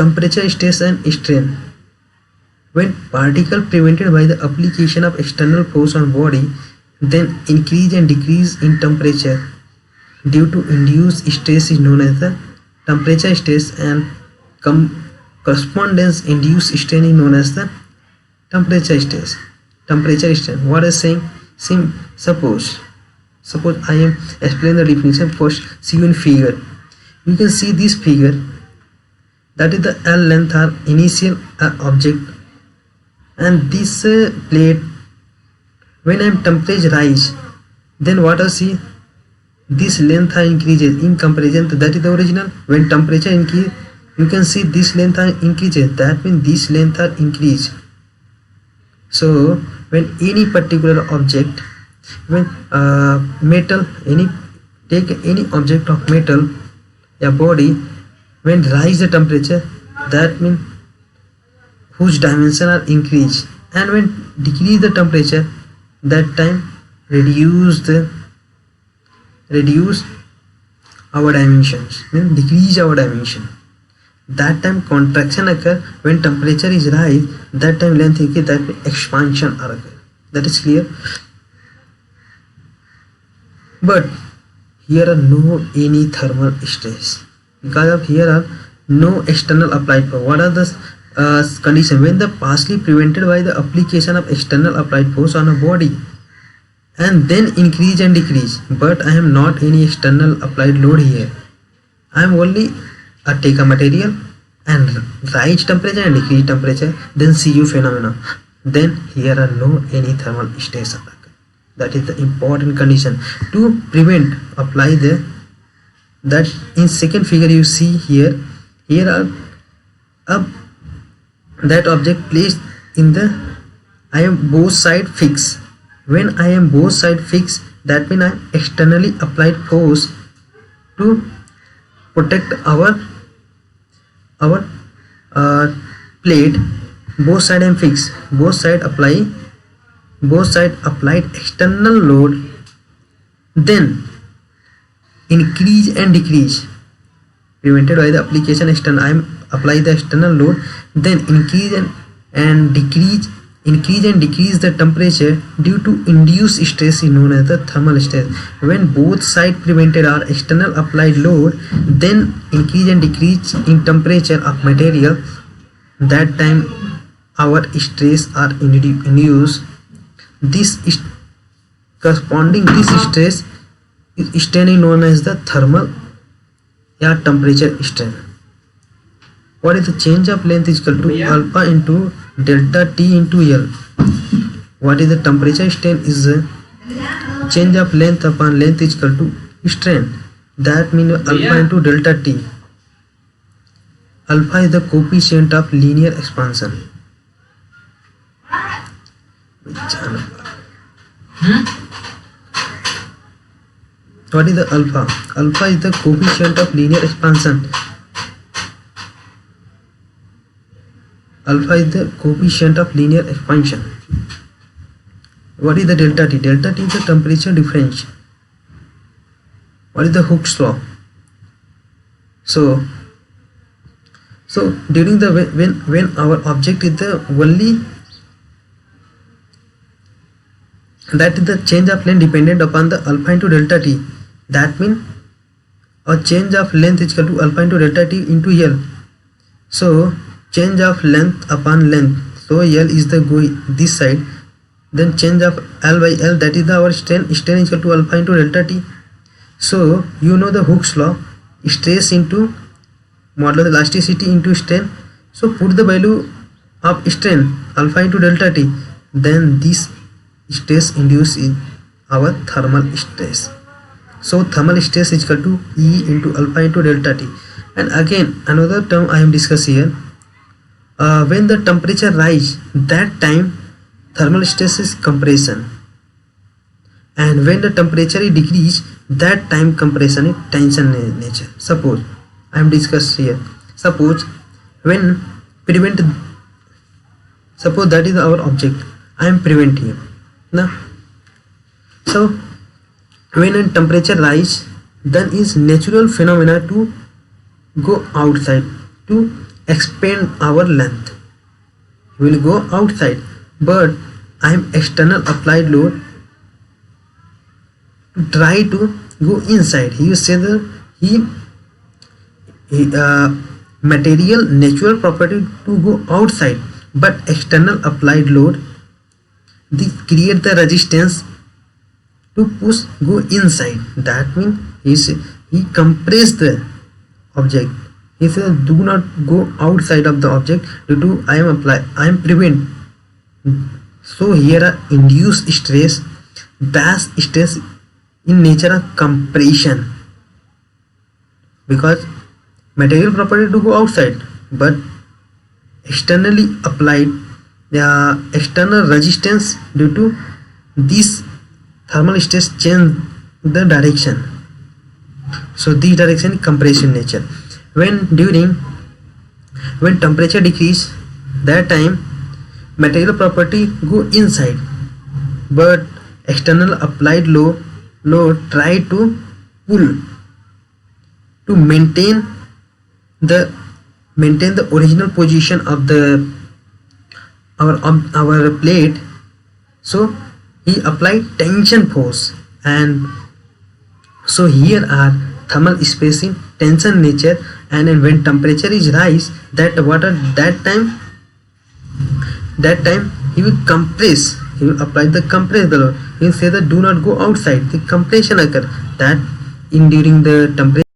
temperature stress and strain. When particle prevented by the application of external force on body, then increase and decrease in temperature due to induced stress is known as the temperature stress, and correspondence induced strain is known as the temperature stress. Temperature strain. What is saying? Suppose I am explain the definition. First, see you in figure. You can see this figure. That is the L length or initial object, and this plate. When I am temperature rise, then what I see? This length increases in comparison to that is the original. When temperature increase, you can see this length increases. That means this length are increase. So when any particular object, when metal, take any object of metal, a body, when rise the temperature, that means whose dimension are increased, and when decrease the temperature, that time reduce our dimensions, means decrease our dimension. That time contraction occur. When temperature is rise, that time length increase, that expansion occur. That is clear. But here are no any thermal stress, because of here are no external applied force. What are the condition? When the partially prevented by the application of external applied force on a body, and then increase and decrease, but I am not any external applied load here. I am only take a material and rise temperature and decrease temperature, then Cu phenomena. Then here are no any thermal stress occur. That is the important condition to prevent. Apply that in second figure you see here. Here are that object placed in the, I am both side fixed. When I am both side fixed, that means I am externally applied force to protect our plate. Both side I am fixed. Both side applied external load, then increase and decrease prevented by the application external. I am apply the external load, then increase and decrease the temperature due to induced stress is known as the thermal stress. When both sides prevented are external applied load, then increase and decrease in temperature of material, that time our stress are induced. This is corresponding this stress is strain is known as the thermal or temperature strain. What is the change of length is equal to alpha into delta T into L. What is the temperature strain is change of length upon length is equal to strain. That means alpha into delta T. Alpha is the coefficient of linear expansion. What is the alpha? Alpha is the coefficient of linear expansion. Alpha is the coefficient of linear expansion. What is the delta T? Delta T is the temperature difference. What is the Hooke's law? So during the when our object is the only, that is the change of length dependent upon the alpha into delta T. That means a change of length is equal to alpha into delta T into L. So change of length upon length, so L is the go this side, then change of L by L, that is the our strain is equal to alpha into delta T. So you know the Hooke's law, stress into modulo the elasticity into strain. So put the value of strain alpha into delta T, then this stress induced in our thermal stress. So thermal stress is equal to E into alpha into delta T. And again another term I am discussing here. When the temperature rise, that time thermal stress is compression, and when the temperature is decrease, that time compression is tension nature. Suppose I am discussing here. Suppose when prevent, suppose that is our object, I am preventing here. Now, so when a temperature rise, then is natural phenomena to go outside to expand our length. He will go outside, but I am external applied load to try to go inside. He will say that he material natural property to go outside, but external applied load create the resistance to push go inside. That means he compress the object. He says do not go outside of the object due to I am prevent. So here are induced stress. That stress in nature of compression, because material property to go outside, but externally applied the external resistance due to this thermal stress change the direction. So this direction is compression nature. When temperature decrease, that time material property go inside, but external applied load try to pull to maintain the original position of the our plate. So he applied tension force, and so here are thermal spacing tension nature. And then when temperature is rise, that time he will compress. He will apply the compress the load. He will say that do not go outside. The compression occur that in during the temperature